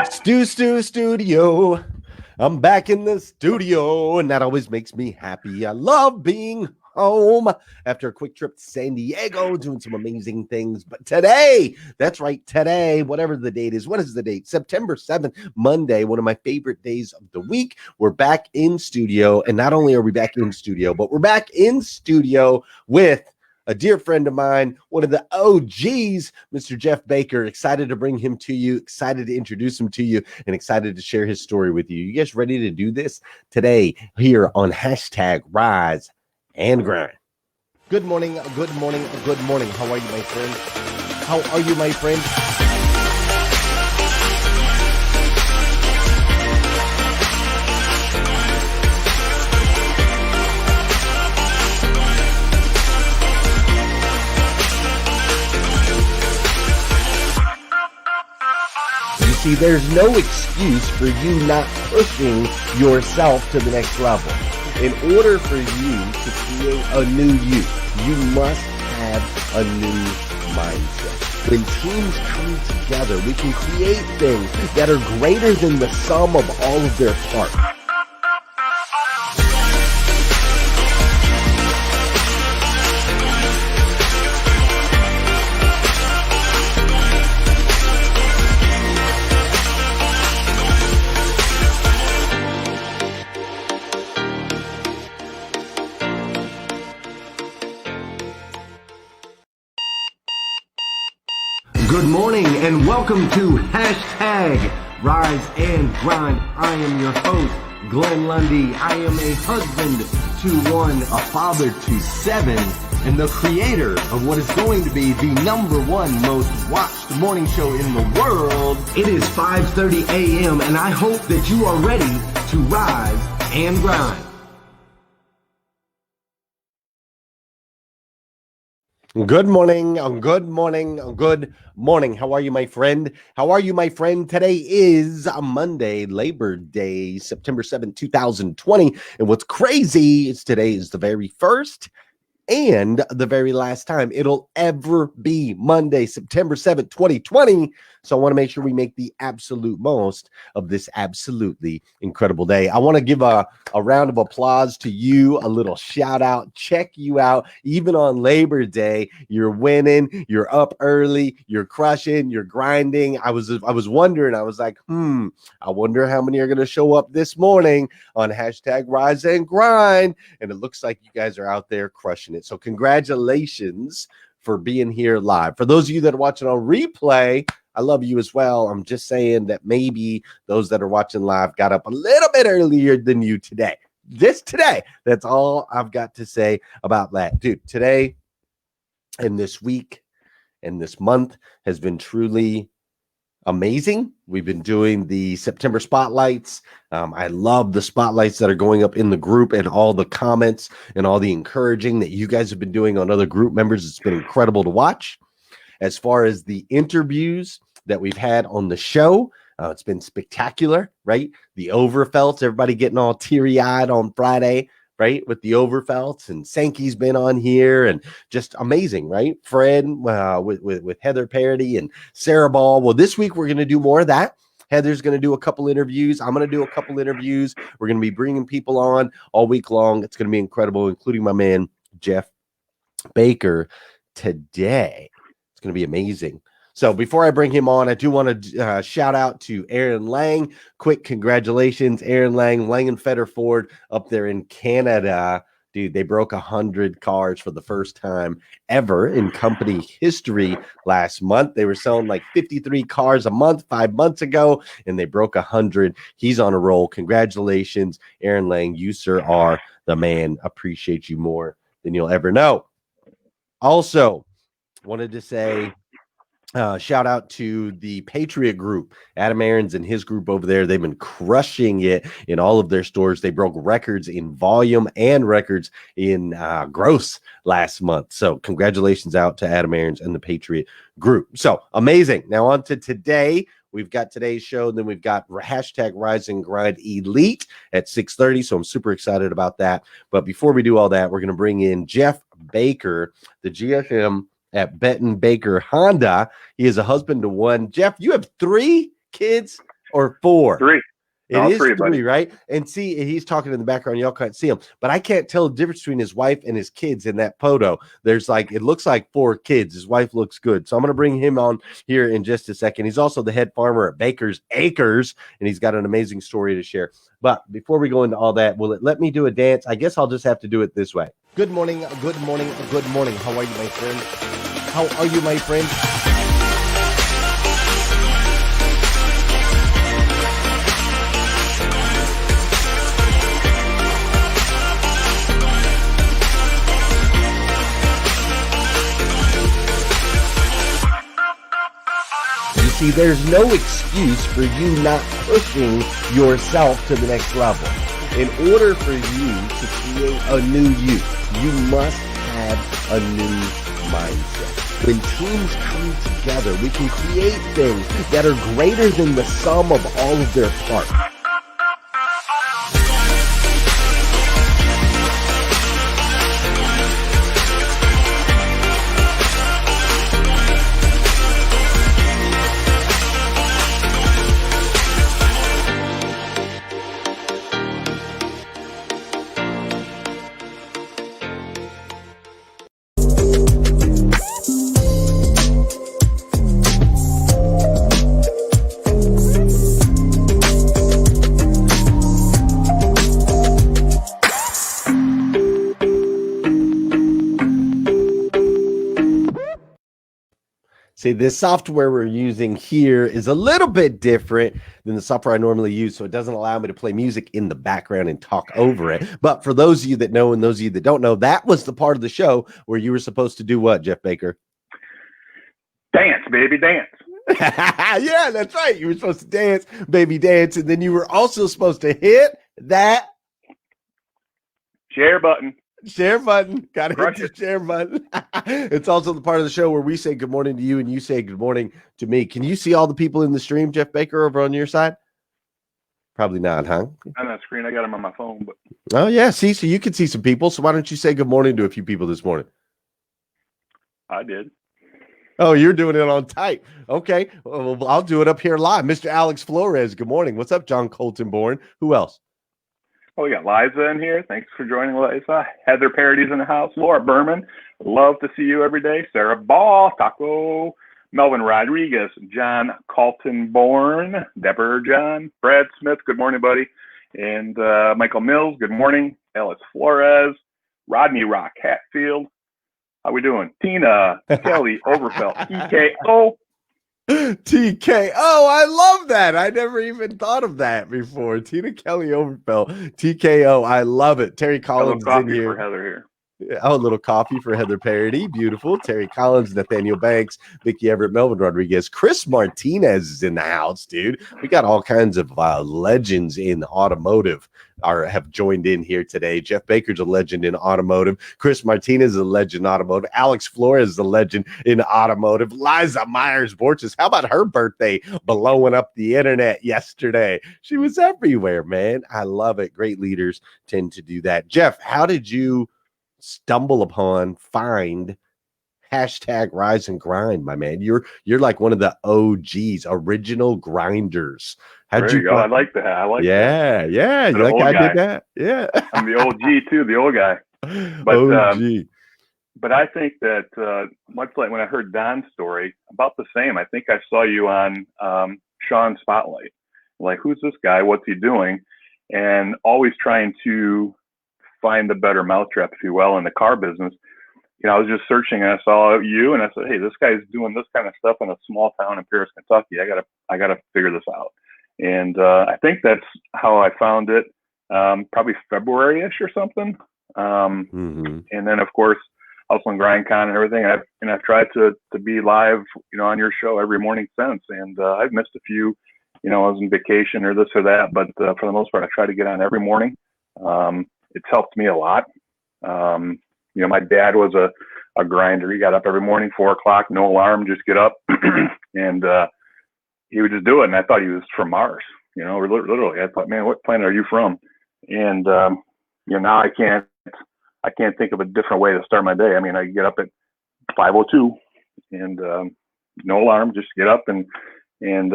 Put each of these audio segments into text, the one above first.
Studio. I'm back in the studio, and that always makes me happy. I love being home after a quick trip to San Diego, doing some amazing things. But today, that's right, today, whatever the date is, what is the date? September 7th, Monday, one of my favorite days of the week. We're back in studio, and not only are we back in studio, but we're back in studio with a dear friend of mine, one of the OGs, Mr. Jeff Baker. Excited to bring him to you, excited to introduce him to you, and excited to share his story with you. You guys ready to do this today here on hashtag Rise and Grind? Good morning, good morning, good morning. How are you, my friend? How are you, my friend? See, there's no excuse for you not pushing yourself to the next level. In order for you to create a new you must have a new mindset. When teams come together, we can create things that are greater than the sum of all of their parts. Good morning and welcome to hashtag Rise and Grind. I am your host, Glenn Lundy. I am a husband to one, a father to seven, and the creator of what is going to be the #1 most watched morning show in the world. It is 5:30 a.m. and I hope that you are ready to rise and grind. Good morning, good morning, good morning. How are you, my friend? How are you, my friend? Today is a Monday, Labor Day, September 7th, 2020. And what's crazy is today is the very first and the very last time it'll ever be Monday, September 7th, 2020. So I want to make sure we make the absolute most of this absolutely incredible day. I want to give a round of applause to you, a little shout out, check you out. Even on Labor Day, you're winning, you're up early, you're crushing, you're grinding. I was wondering, I was like, I wonder how many are going to show up this morning on hashtag Rise and Grind. And it looks like you guys are out there crushing it. So congratulations for being here live. For those of you that are watching on replay, I love you as well. I'm just saying that maybe those that are watching live got up a little bit earlier than you today. Today. That's all I've got to say about that. Dude, today and this week and this month has been truly amazing. We've been doing the September spotlights. I love the spotlights that are going up in the group and all the comments and all the encouraging that you guys have been doing on other group members. It's been incredible to watch. As far as the interviews that we've had on the show, it's been spectacular, right? The Overfelts, everybody getting all teary-eyed on Friday, right? With the Overfelts, and Sankey's been on here, and just amazing, right? Fred with Heather Parody and Sarah Ball. Well, this week we're going to do more of that. Heather's going to do a couple interviews. I'm going to do a couple interviews. We're going to be bringing people on all week long. It's going to be incredible, including my man, Jeff Baker, today. It's going to be amazing. So before I bring him on, I do want to shout out to Aaron Lang. Quick congratulations, Aaron Lang, Lang and Fetter Ford up there in Canada. Dude, they broke 100 cars for the first time ever in company history last month. They were selling like 53 cars a month 5 months ago, and they broke 100. He's on a roll. Congratulations, Aaron Lang. You, sir, are the man. Appreciate you more than you'll ever know. Also, wanted to say shout out to the Patriot Group, Adam Aarons and his group over there. They've been crushing it in all of their stores. They broke records in volume and records in gross last month. So congratulations out to Adam Aarons and the Patriot Group. So amazing. Now on to today. We've got today's show, and then we've got hashtag Rise and Grind Elite at 6:30. So I'm super excited about that. But before we do all that, we're going to bring in Jeff Baker, the GFM at Benton Baker Honda. He is a husband to one. Jeff, you have 3 kids. or 4? Three. It No, is 3, 3, buddy. right? And see, he's talking in the background. Y'all can't see him, but I can't tell the difference between his wife and his kids in that photo. There's like, it looks like 4 kids. His wife looks good. So I'm going to bring him on here in just a second. He's also the head farmer at Baker's Acres, and he's got an amazing story to share. But before we go into all that, will it let me do a dance? I guess I'll just have to do it this way. Good morning, good morning, good morning. How are you, my friend? How are you, my friend? See, there's no excuse for you not pushing yourself to the next level. In order for you to create a new you must have a new mindset. When teams come together, we can create things that are greater than the sum of all of their parts. See, this software we're using here is a little bit different than the software I normally use, so it doesn't allow me to play music in the background and talk over it. But for those of you that know and those of you that don't know, that was the part of the show where you were supposed to do what, Jeff Baker? Dance, baby, dance. Yeah, that's right. You were supposed to dance, baby, dance, and then you were also supposed to hit that share button. Share button. Got to hit the share button. It's also the part of the show where we say good morning to you and you say good morning to me. Can you see all the people in the stream, Jeff Baker, over on your side? Probably not, huh? On that screen, I got them on my phone. But oh, yeah. See, so you can see some people. So why don't you say good morning to a few people this morning? I did. Oh, you're doing it on type. Okay. Well, I'll do it up here live. Mr. Alex Flores, good morning. What's up, John Colton Bourne? Who else? Oh, we got Liza in here. Thanks for joining, Liza. Heather Parody's in the house. Laura Berman, love to see you every day. Sarah Ball, Taco, Melvin Rodriguez, John Colton Bourne, Deborah John, Brad Smith, good morning, buddy. And Michael Mills, good morning. Ellis Flores, Rodney Rock Hatfield. How we doing? Tina Kelly Overfelt, TKO. TKO, I love that. I never even thought of that before. Tina Kelly Overfell, TKO, I love it. Terry Collins is in here. For Heather here. Oh, a little coffee for Heather Parody. Beautiful. Terry Collins, Nathaniel Banks, Vicky Everett, Melvin Rodriguez. Chris Martinez is in the house, dude. We got all kinds of legends in automotive have joined in here today. Jeff Baker's a legend in automotive. Chris Martinez is a legend in automotive. Alex Flores is a legend in automotive. Liza Myers-Borges, how about her birthday blowing up the internet yesterday? She was everywhere, man. I love it. Great leaders tend to do that. Jeff, how did you stumble upon, find hashtag Rise and Grind, my man? You're like one of the OGs, original grinders. How'd you go? I like that. I like that. Yeah. You like I did that? Yeah. I'm the old G too, the old guy. But but I think that much like when I heard Don's story, about the same. I think I saw you on Sean's Spotlight. Like, who's this guy? What's he doing? And always trying to find the better mousetrap, if you will, in the car business. You know, I was just searching and I saw you and I said, hey, this guy's doing this kind of stuff in a small town in Paris, Kentucky. I gotta figure this out. And I think that's how I found it, probably February-ish or something. And then, of course, Hustle and Grind Con and everything. And I've tried to be live, you know, on your show every morning since. And I've missed a few, you know, I was on vacation or this or that. But for the most part, I try to get on every morning. It's helped me a lot. You know, my dad was a grinder. He got up every morning, 4 o'clock, no alarm, just get up. And he would just do it. And I thought he was from Mars, you know, literally. I thought, man, what planet are you from? And, you know, now I can't think of a different way to start my day. I mean, I get up at 5:02 and no alarm, just get up and and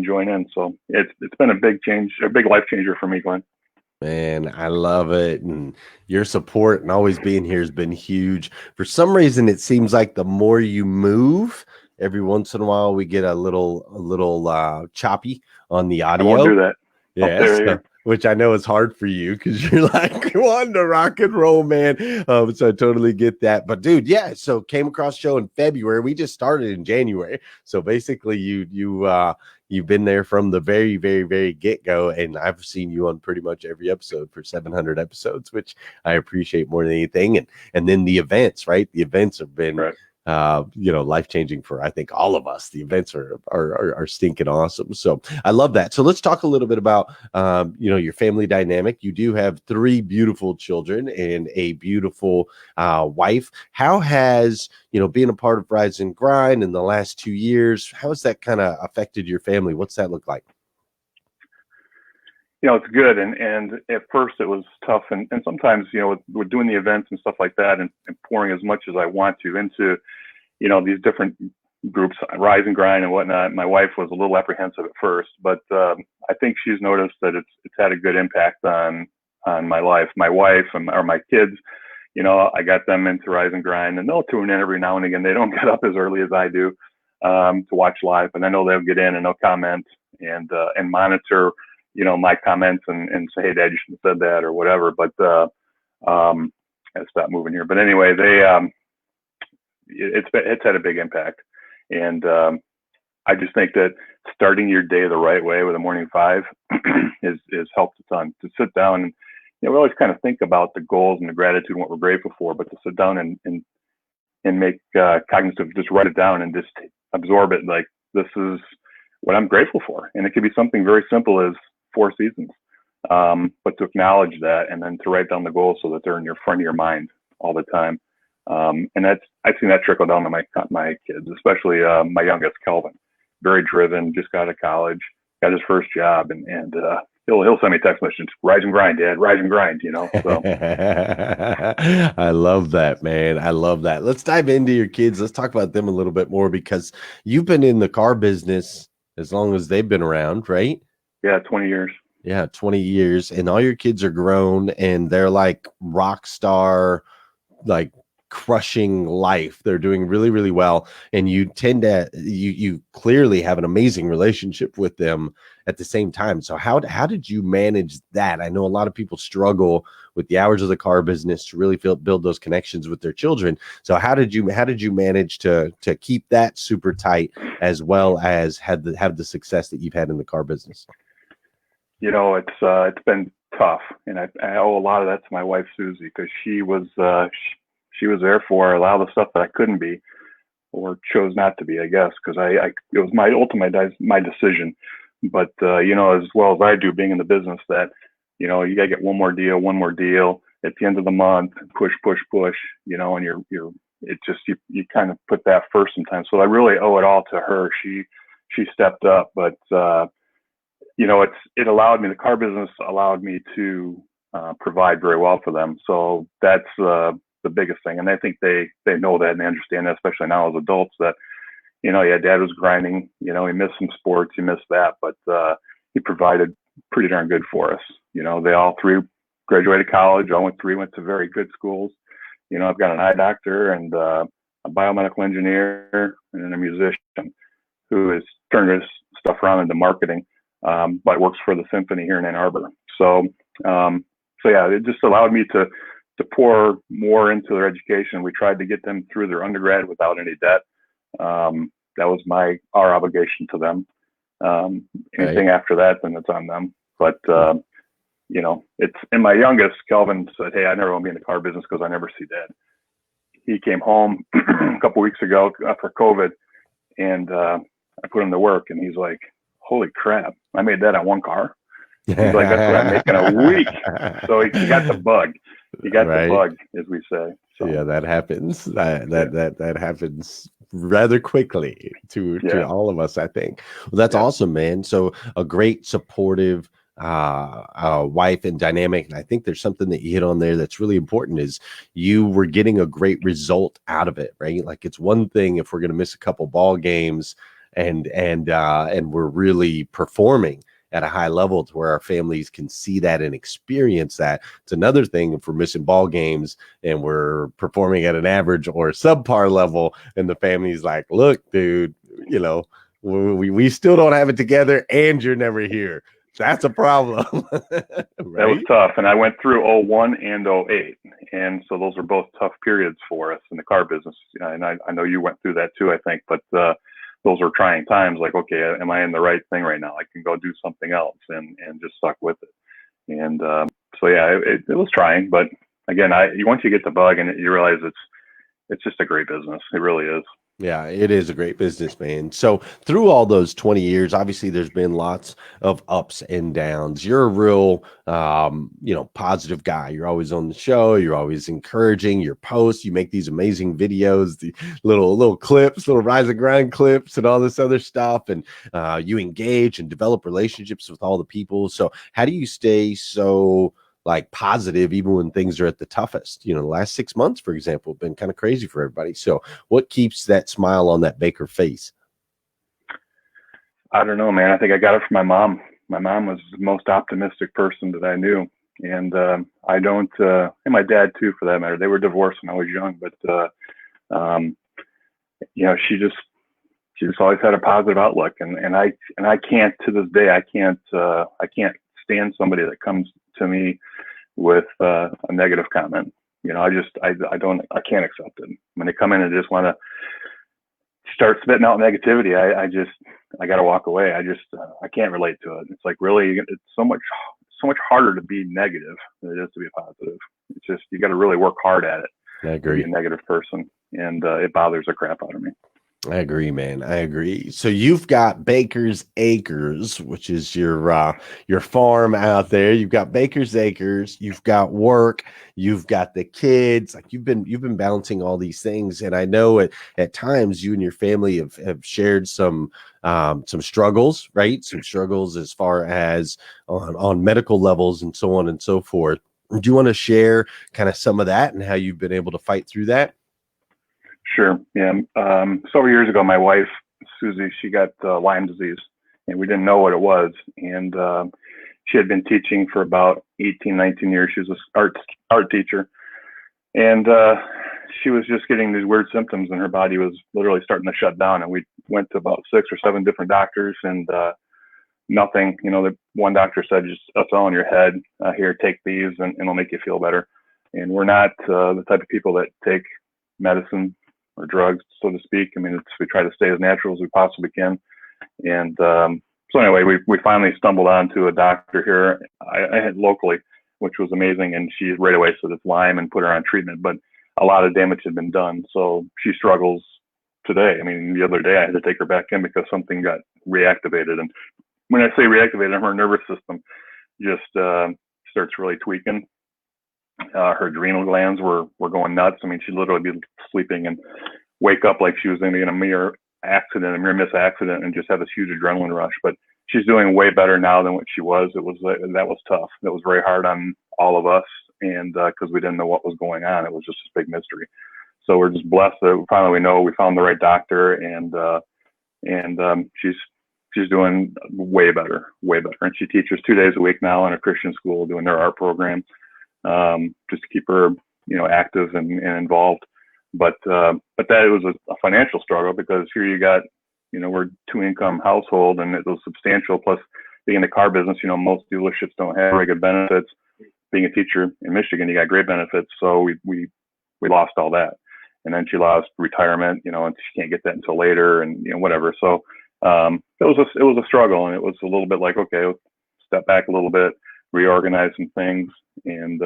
join in. So it's been a big change, a big life changer for me, Glenn. Man, I love it. And your support and always being here has been huge. For some reason, it seems like the more you move, every once in a while we get a little choppy on the I won't audio. do that. Yes, which I know is hard for you because you're like wanting to rock and roll, man. So I totally get that. But dude, yeah. So came across show in February. We just started in January. So basically, you've been there from the very, very, very get go, and I've seen you on pretty much every episode for 700 episodes, which I appreciate more than anything. And then the events, right? The events have been. Right. Life changing for I think all of us. The events are stinking awesome. So I love that. So let's talk a little bit about your family dynamic. You do have 3 beautiful children and a beautiful wife. How has being a part of Rise and Grind in the last 2 years? How has that kind of affected your family? What's that look like? It's good. And at first it was tough. And sometimes, with doing the events and stuff like that and pouring as much as I want to into, these different groups, Rise and Grind and whatnot, my wife was a little apprehensive at first, but I think she's noticed that it's had a good impact on my life. My wife or my kids, I got them into Rise and Grind, and they'll tune in every now and again. They don't get up as early as I do to watch live, but I know they'll get in and they'll comment and monitor my comments and say, hey, Dad, you should have said that or whatever. But I stopped moving here. But anyway, it's had a big impact. And I just think that starting your day the right way with a morning 5 is helped a ton. To sit down and we always kind of think about the goals and the gratitude and what we're grateful for, but to sit down and make cognitive, just write it down and just absorb it. Like, this is what I'm grateful for. And it could be something very simple as 4 seasons, but to acknowledge that and then to write down the goals so that they're in your front of your mind all the time. And I've seen that trickle down to my kids, especially my youngest, Kelvin. Very driven, just got out of college, got his first job, and he'll send me text messages, Rise and Grind, Dad, Rise and Grind, So. I love that, man. I love that. Let's dive into your kids. Let's talk about them a little bit more, because you've been in the car business as long as they've been around, right? Yeah, 20 years. Yeah, 20 years. And all your kids are grown and they're like rock star, like crushing life. They're doing really, really well. And you you clearly have an amazing relationship with them at the same time. So how did you manage that? I know a lot of people struggle with the hours of the car business to really build those connections with their children. So how did you manage to keep that super tight as well as have the success that you've had in the car business? It's been tough, and I owe a lot of that to my wife, Susie, because she was there for a lot of the stuff that I couldn't be or chose not to be, I guess, because it was my decision. But as well as I do, being in the business, that you gotta get one more deal at the end of the month, push, and you kind of put that first sometimes. So I really owe it all to her. She stepped up, but the car business allowed me to provide very well for them. So that's the biggest thing. And I think they know that and they understand that, especially now as adults, that, Dad was grinding, he missed some sports, he missed that, but he provided pretty darn good for us. They all 3 graduated college, all 3 went to very good schools. I've got an eye doctor and a biomedical engineer and then a musician who has turned his stuff around into marketing. But works for the symphony here in Ann Arbor. So yeah, it just allowed me to pour more into their education. We tried to get them through their undergrad without any debt. That was our obligation to them. Anything after that, then it's on them. But it's, and my youngest, Kelvin, said, hey, I never want to be in the car business because I never see Dad. He came home a couple weeks ago after COVID, and I put him to work, and he's like, holy crap, I made that on 1 car. He's like, that's what I'm making a week. So he got the bug. He got the bug, as we say. So. Yeah, that happens. That happens rather quickly to all of us, I think. Well, that's awesome, man. So a great supportive wife and dynamic. And I think there's something that you hit on there that's really important, is you were getting a great result out of it, right? Like, it's one thing if we're going to miss a couple ball games and we're really performing at a high level to where our families can see that and experience that. It's another thing if we're missing ball games and we're performing at an average or subpar level, and the family's like, look, dude, you know, we still don't have it together and you're never here. That's a problem. Right? That was tough. And I went through 01 and 08. And so those were both tough periods for us in the car business. And I know you went through that too, I think, but those were trying times. Like, okay, am I in the right thing right now? I can go do something else, and just stuck with it. And so, yeah, it was trying, but again, once you get the bug and you realize it's just a great business. It really is. Yeah, it is a great business, man. So through all those 20 years, obviously there's been lots of ups and downs. You're a real, positive guy. You're always on the show. You're always encouraging your posts. You make these amazing videos, the little clips, little rise and grind clips and all this other stuff. And you engage and develop relationships with all the people. So how do you stay so like positive even when things are at the toughest? The last 6 months, for example, have been kind of crazy for everybody. So what keeps that smile on that Baker face? I don't know, man. I think I got it from my mom. My mom was the most optimistic person that I knew. And I don't, and my dad too, for that matter. They were divorced when I was young, but she just always had a positive outlook. And I can't, to this day, I can't stand somebody that comes to me with a negative comment. I can't accept it. When they come in and just want to start spitting out negativity, I got to walk away. I can't relate to it. It's like, really, it's so much harder to be negative than it is to be positive. It's just, you got to really work hard at it. I agree. To be a negative person, and it bothers the crap out of me. I agree, man. I agree. So you've got Baker's Acres, which is your farm out there. You've got Baker's Acres. You've got work. You've got the kids. Like you've been balancing all these things, and I know at times you and your family have shared some struggles, right? Some struggles as far as on medical levels and so on and so forth. Do you want to share kind of some of that and how you've been able to fight through that? Sure. Yeah. Several years ago, my wife, Susie, she got Lyme disease, and we didn't know what it was. And she had been teaching for about 18, 19 years. She was an art teacher. And she was just getting these weird symptoms, and her body was literally starting to shut down. And we went to about 6 or 7 different doctors, and nothing. The one doctor said, just, that's all in your head. Here, take these, and it'll make you feel better. And we're not the type of people that take medicine or drugs, so to speak. I mean, we try to stay as natural as we possibly can. And so anyway, we finally stumbled onto a doctor here I had locally, which was amazing. And she right away said it's Lyme and put her on treatment, but a lot of damage had been done. So she struggles today. I mean, the other day I had to take her back in because something got reactivated. And when I say reactivated, her nervous system just starts really tweaking. Her adrenal glands were going nuts. I mean, she'd literally be sleeping and wake up like she was in a mere miss accident, and just have this huge adrenaline rush. But she's doing way better now than what she was. That was tough. That was very hard on all of us, and because we didn't know what was going on, it was just this big mystery. So we're just blessed that finally we found the right doctor, and she's doing way better. And she teaches 2 days a week now in a Christian school doing their art program. Just to keep her, active and involved. But that was a financial struggle, because here you got, we're 2-income household, and it was substantial. Plus being in the car business, most dealerships don't have very good benefits. Being a teacher in Michigan, you got great benefits. So we lost all that. And then she lost retirement, and she can't get that until later, and, whatever. So, it was a struggle, and it was a little bit like, okay, let's step back a little bit, reorganize some things, and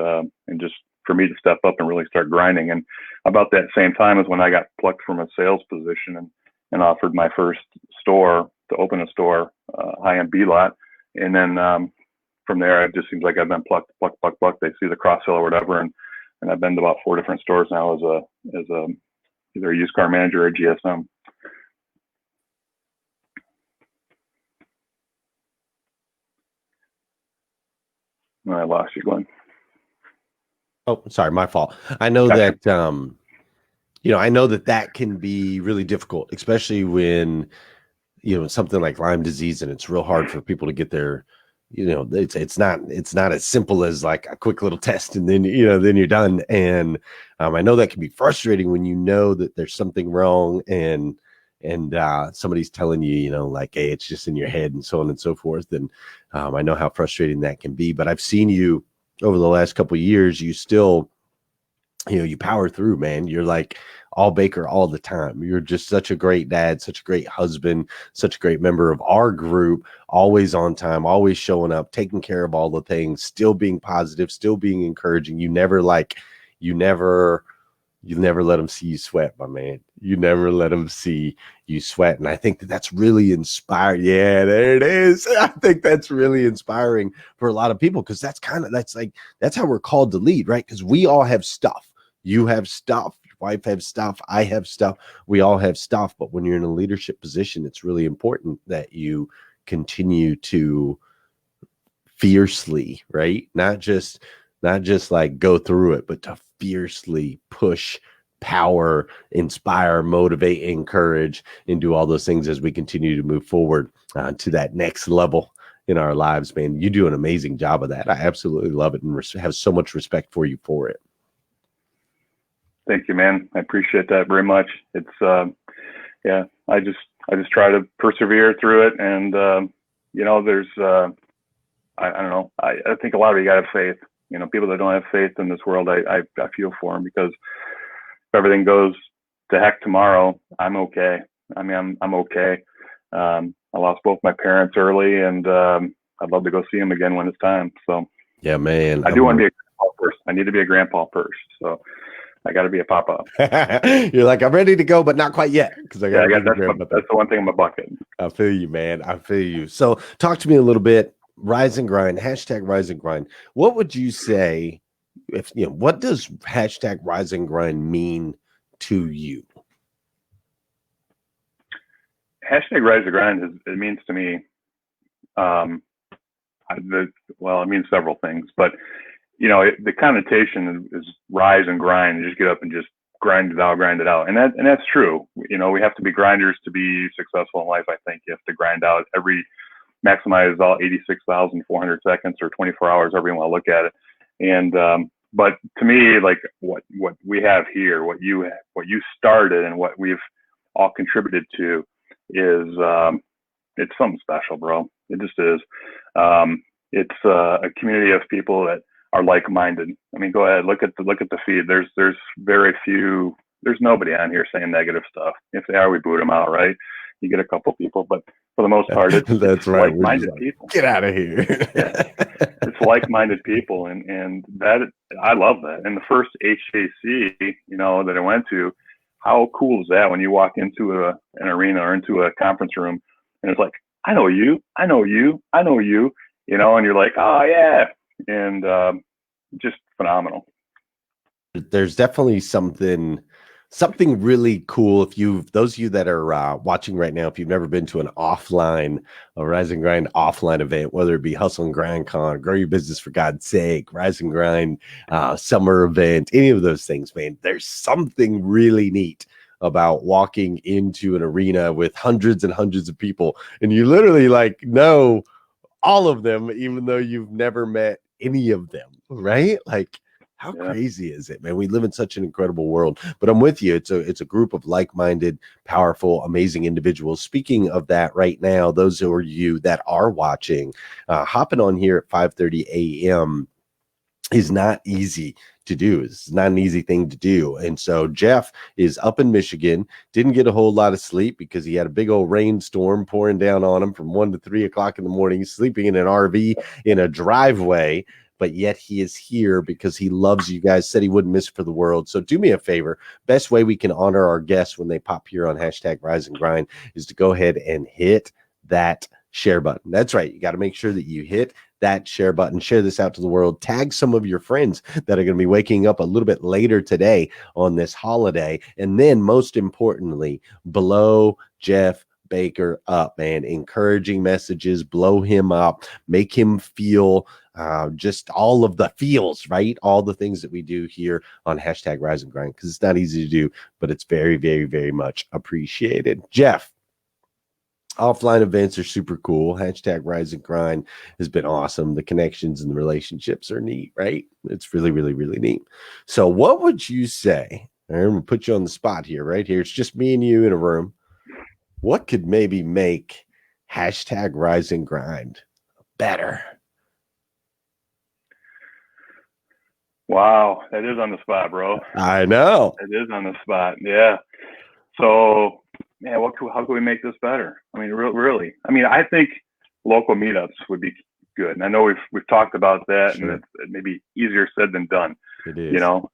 just for me to step up and really start grinding. And about that same time is when I got plucked from a sales position and offered my first store to open a store, high-end B lot. And then from there, it just seems like I've been plucked. They see the cross sell or whatever, and I've been to about 4 different stores now as either a used car manager or a GSM. I lost you, Glenn. Oh, sorry, my fault. I know that, I know that can be really difficult, especially when something like Lyme disease, and it's real hard for people to get their, it's not as simple as like a quick little test and then then you're done. And I know that can be frustrating when you know that there's something wrong, and somebody's telling you, like, hey, it's just in your head and so on and so forth. And I know how frustrating that can be, but I've seen you over the last couple of years. You still, you power through, man. You're like all Baker all the time. You're just such a great dad, such a great husband, such a great member of our group, always on time, always showing up, taking care of all the things, still being positive, still being encouraging. You never let them see you sweat, my man. You never let them see you sweat. And I think that's really inspiring. Yeah, there it is. I think that's really inspiring for a lot of people, because that's how we're called to lead, right? Because we all have stuff. You have stuff, your wife has stuff, I have stuff, we all have stuff. But when you're in a leadership position, it's really important that you continue to fiercely, right? Not just like go through it, but to fiercely push, power, inspire, motivate, encourage, and do all those things as we continue to move forward to that next level in our lives, man. You do an amazing job of that. I absolutely love it and have so much respect for you for it. Thank you, man. I appreciate that very much. It's I just try to persevere through it, and there's I don't know. I think a lot of you got to have faith. People that don't have faith in this world, I feel for them, because if everything goes to heck tomorrow, I'm okay. I mean, I'm okay. I lost both my parents early, and I'd love to go see them again when it's time. So yeah, man, I do want to be a grandpa first. I need to be a grandpa first. So I got to be a papa. You're like, I'm ready to go, but not quite yet, because that's the one thing on my bucket. I feel you, man. I feel you. So talk to me a little bit. Rise and grind, hashtag rise and grind. What would you say what does hashtag rise and grind mean to you? Hashtag rise and grind it means to me, it means several things, but the connotation is rise and grind. You just get up and just grind it out. And that's true. We have to be grinders to be successful in life. I think you have to grind out maximize all 86,400 seconds or 24 hours, however you want to look at it. And, but to me, like what we have here, what you started and what we've all contributed to is, it's something special, bro. It just is. It's a community of people that are like-minded. I mean, go ahead, look at the feed. There's very few. There's nobody on here saying negative stuff. If they are, we boot them out, right? You get a couple people, but for the most part, it's right. Like-minded people. Get out of here. Yeah. It's like-minded people, and that I love that. And the first HJC, that I went to, how cool is that when you walk into an arena or into a conference room, and it's like, I know you, and you're like, oh yeah, and just phenomenal. There's definitely something really cool. Those of you that are watching right now, if you've never been to a Rise and Grind offline event, whether it be Hustle and Grind Con, Grow Your Business for God's Sake, Rise and Grind summer event, any of those things, man, there's something really neat about walking into an arena with hundreds and hundreds of people, and you literally know all of them, even though you've never met any of them, right? Like, how crazy is it, man? We live in such an incredible world. But I'm with you. It's a group of like-minded, powerful, amazing individuals. Speaking of that, right now, those of you that are watching, hopping on here at 5:30 a.m. is not easy to do. It's not an easy thing to do. And so Jeff is up in Michigan, didn't get a whole lot of sleep because he had a big old rainstorm pouring down on him from 1 to 3 o'clock in the morning, sleeping in an RV in a driveway. But yet he is here because he loves you guys, said he wouldn't miss it for the world. So do me a favor. Best way we can honor our guests when they pop here on hashtag Rise and Grind is to go ahead and hit that share button. That's right. You got to make sure that you hit that share button, share this out to the world, tag some of your friends that are going to be waking up a little bit later today on this holiday. And then most importantly, blow Jeff Baker up, man. Encouraging messages, blow him up, make him feel just all of the feels, right? All the things that we do here on hashtag Rise and Grind, because it's not easy to do, but it's very, very, very much appreciated. Jeff, Offline events are super cool. Hashtag Rise and Grind has been awesome. The connections and the relationships are neat, right? It's really, really, really neat. So what would you say? I'm going to put you on the spot here, right here. It's just me and you in a room. What could maybe make hashtag Rise and Grind better? Wow, that is on the spot, bro. I know. It is on the spot. Yeah. So, man, how can we make this better? I mean, really. I mean, I think local meetups would be good. And I know we've talked about that, sure. And it's maybe easier said than done. It is. You know,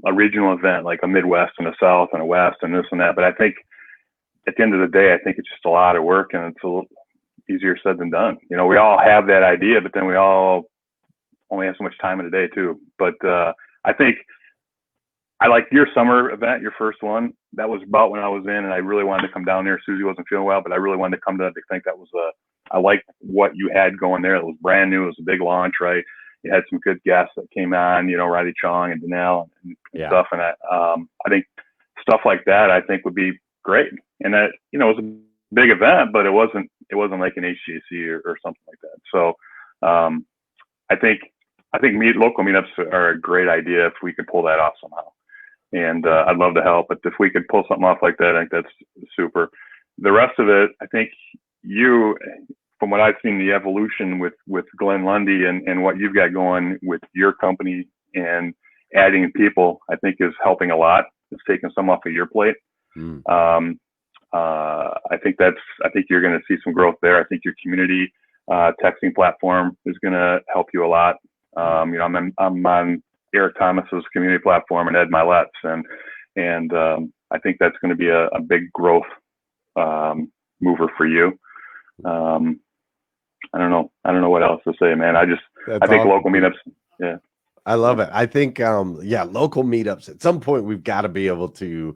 a regional event like a Midwest and a South and a West and this and that. But I think at the end of the day, I think it's just a lot of work, and it's a little easier said than done. You know, we all have that idea, but then we all only have so much time in a day too. But I think I liked your summer event, your first one. That was about when I was in, and I really wanted to come down there. Susie wasn't feeling well, but I really wanted to come to that. I think that was I liked what you had going there. It was brand new. It was a big launch, right? You had some good guests that came on, you know, Riley Chong and Danelle and stuff. And I think stuff like that, I think would be great. And that, you know, it was a big event, but it wasn't like an HGC or something like that. So I think local meetups are a great idea if we could pull that off somehow. And I'd love to help. But if we could pull something off like that, I think that's super. The rest of it, I think you, from what I've seen, the evolution with Glenn Lundy and what you've got going with your company and adding people, I think is helping a lot. It's taking some off of your plate. I think you're going to see some growth there. I think your community texting platform is going to help you a lot. You know, I'm on Eric Thomas's community platform and Ed Milet's, and I think that's going to be a big growth mover for you. I don't know what else to say, man. I think awesome. Local meetups. Yeah. I love it. I think, local meetups at some point we've got to be able to,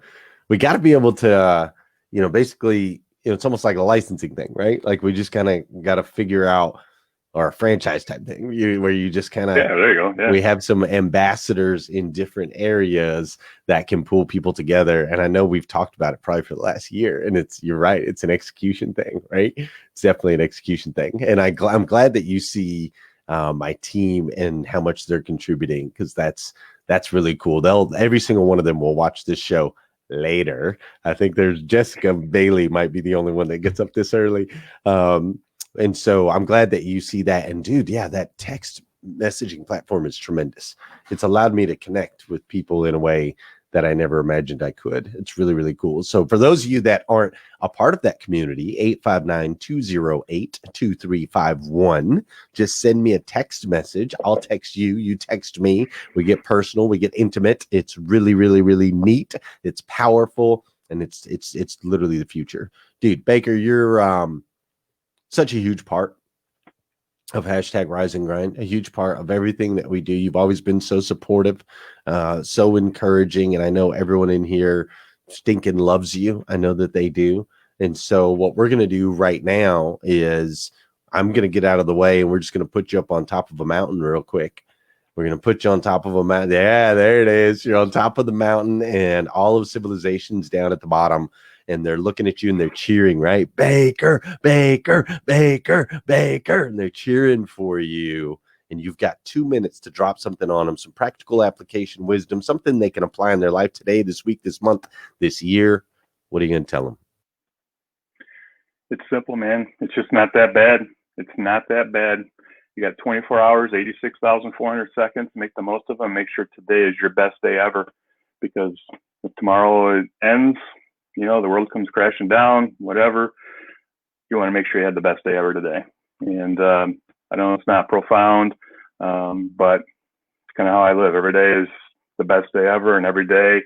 you know, basically, you know, it's almost like a licensing thing, right? Like we just kind of got to figure out, or a franchise type thing where you just kind of, there you go. Yeah. We have some ambassadors in different areas that can pull people together. And I know we've talked about it probably for the last year, and you're right. It's an execution thing, right? It's definitely an execution thing. And I'm glad that you see my team and how much they're contributing, because that's really cool. Every single one of them will watch this show later. I think there's Jessica Bailey might be the only one that gets up this early. And so I'm glad that you see that. And dude, yeah, that text messaging platform is tremendous. It's allowed me to connect with people in a way that I never imagined I could. It's really, really cool. So for those of you that aren't a part of that community, 859-208-2351, just send me a text message. I'll text you, you text me. We get personal, we get intimate. It's really, really, really neat. It's powerful, and it's literally the future. Dude, Baker, you're such a huge part of hashtag Rise and Grind, a huge part of everything that we do. You've always been so supportive, so encouraging. And I know everyone in here stinking loves you. I know that they do. And so what we're going to do right now is I'm going to get out of the way, and we're just going to put you up on top of a mountain real quick. We're going to put you on top of a mountain. Yeah, there it is. You're on top of the mountain, and all of civilization's down at the bottom. And they're looking at you and they're cheering, right? Baker, Baker, Baker, Baker. And they're cheering for you. And you've got 2 minutes to drop something on them, some practical application wisdom, something they can apply in their life today, this week, this month, this year. What are you going to tell them? It's simple, man. It's just not that bad. It's not that bad. You got 24 hours, 86,400 seconds. Make the most of them. Make sure today is your best day ever. Because if tomorrow ends, you know, the world comes crashing down, whatever, you want to make sure you had the best day ever today. And I know it's not profound, but it's kind of how I live. Every day is the best day ever. And every day,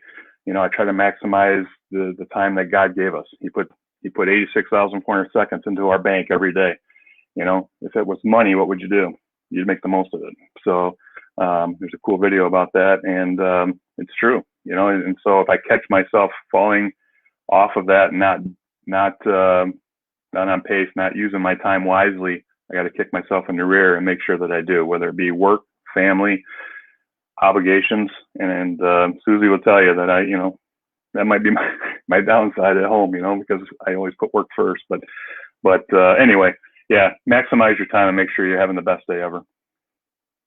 you know, I try to maximize the time that God gave us. He put 86,400 seconds into our bank every day. You know, if it was money, what would you do? You'd make the most of it. So there's a cool video about that. And it's true, you know, and so if I catch myself falling off of that and not on pace, not using my time wisely, I got to kick myself in the rear and make sure that I do, whether it be work, family, obligations. And Susie will tell you that that might be my downside at home, because I always put work first. But anyway, yeah, maximize your time and make sure you're having the best day ever.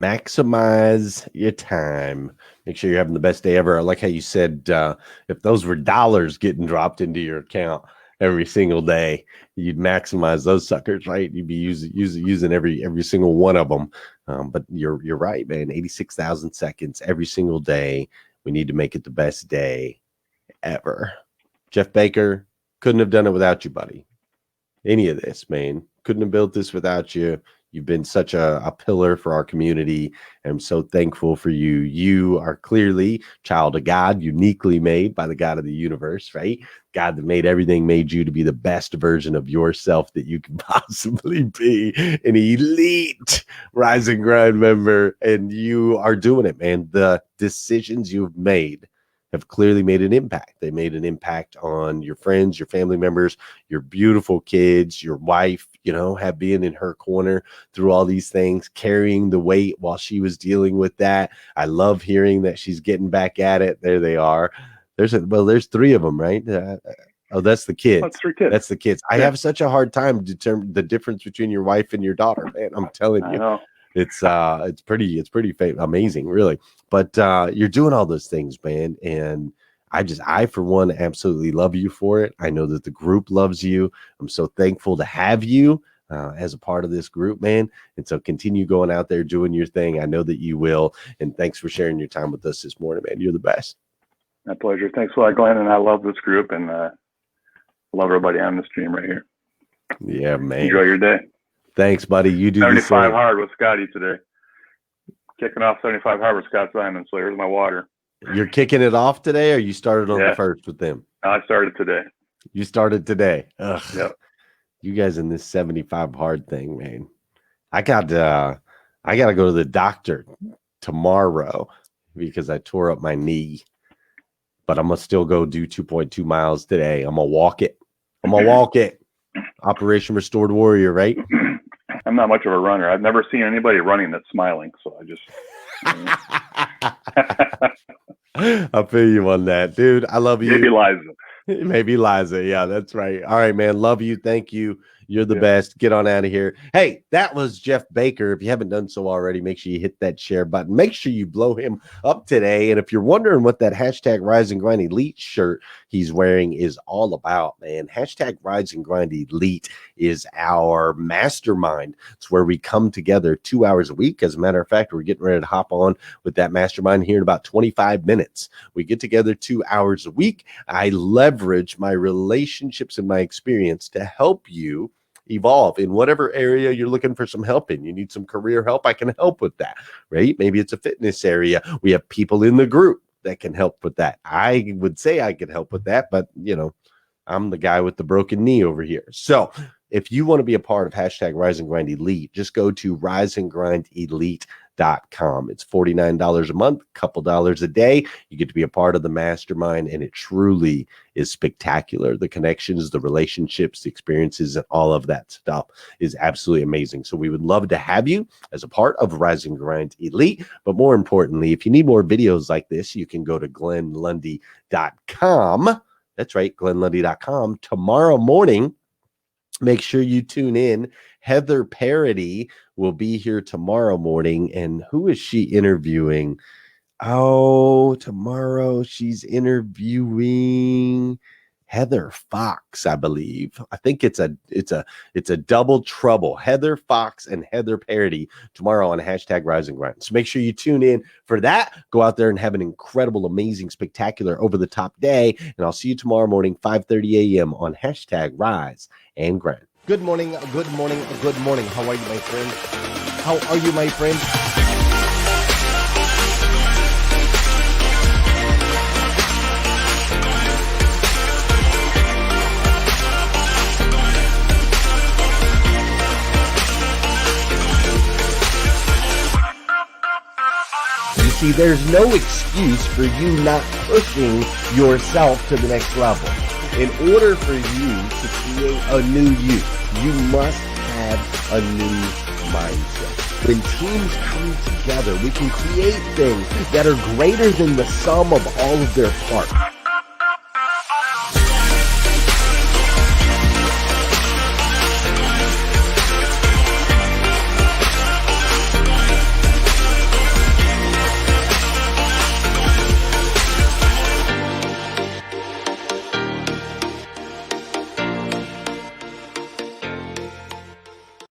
Maximize your time. Make sure you're having the best day ever. I like how you said, if those were dollars getting dropped into your account every single day, you'd maximize those suckers, right? You'd be using every single one of them. But you're right, man. 86,000 seconds every single day. We need to make it the best day ever. Jeff Baker, couldn't have done it without you, buddy. Any of this, man. Couldn't have built this without you. You've been such a pillar for our community. I'm so thankful for you. You are clearly child of God, uniquely made by the God of the universe, right? God that made everything, made you to be the best version of yourself that you can possibly be. An elite Rise and Grind member. And you are doing it, man. The decisions you've made have clearly made an impact. They made an impact on your friends, your family members, your beautiful kids, your wife, have been in her corner through all these things, carrying the weight while she was dealing with that. I love hearing that she's getting back at it. There they are. There's 3 of them, right? That's the kids. That's 3 kids. That's the kids. I have such a hard time determining the difference between your wife and your daughter, man. I'm telling you. I know. It's pretty amazing, really. But you're doing all those things, man. And I for one absolutely love you for it. I know that the group loves you. I'm so thankful to have you as a part of this group, man. And so continue going out there doing your thing. I know that you will. And thanks for sharing your time with us this morning, man. You're the best. My pleasure. Thanks a lot, Glenn. And I love this group and love everybody on the stream right here. Yeah, man. Enjoy your day. Thanks, buddy. You do 75 hard with Scotty today. Kicking off 75 hard with Scott Simon. So here's my water. You're kicking it off today, or you started on the first with them? I started today. You started today. Ugh. Yep. You guys in this 75 hard thing, man. I got to go to the doctor tomorrow because I tore up my knee. But I'm gonna still go do 2.2 miles today. I'm gonna walk it. Operation Restored Warrior, right? I'm not much of a runner. I've never seen anybody running that's smiling. So I just. I feel you on that, dude. I love you. Maybe Liza. Yeah, that's right. All right, man. Love you. Thank you. You're the best. Get on out of here. Hey, that was Jeff Baker. If you haven't done so already, make sure you hit that share button. Make sure you blow him up today. And if you're wondering what that hashtag Rise and Grind Elite shirt he's wearing is all about, man, hashtag Rise and Grind Elite is our mastermind. It's where we come together 2 hours a week. As a matter of fact, we're getting ready to hop on with that mastermind here in about 25 minutes. We get together 2 hours a week. I leverage my relationships and my experience to help you evolve in whatever area you're looking for some help in. You need some career help, I can help with that, right? Maybe it's a fitness area. We have people in the group that can help with that. I would say I could help with that, but I'm the guy with the broken knee over here. So if you want to be a part of hashtag Rise and Grind Elite, just go to riseandgrindelite.com. It's $49 a month, a couple dollars a day. You get to be a part of the mastermind, and it truly is spectacular. The connections, the relationships, the experiences, and all of that stuff is absolutely amazing. So we would love to have you as a part of Rise and Grind Elite. But more importantly, if you need more videos like this, you can go to glennlundy.com. That's right, glennlundy.com. Tomorrow morning, make sure you tune in. Heather Parody will be here tomorrow morning. And who is she interviewing? Oh, tomorrow she's interviewing Heather Fox, I believe. I think it's a double trouble. Heather Fox and Heather Parody tomorrow on hashtag Rise and Grind. So make sure you tune in for that. Go out there and have an incredible, amazing, spectacular, over-the-top day. And I'll see you tomorrow morning, 5:30 a.m. on hashtag Rise and Grind. Good morning, good morning, good morning. How are you, my friend? How are you, my friend? See, there's no excuse for you not pushing yourself to the next level. In order for you to create a new you must have a new mindset. When teams come together, we can create things that are greater than the sum of all of their parts.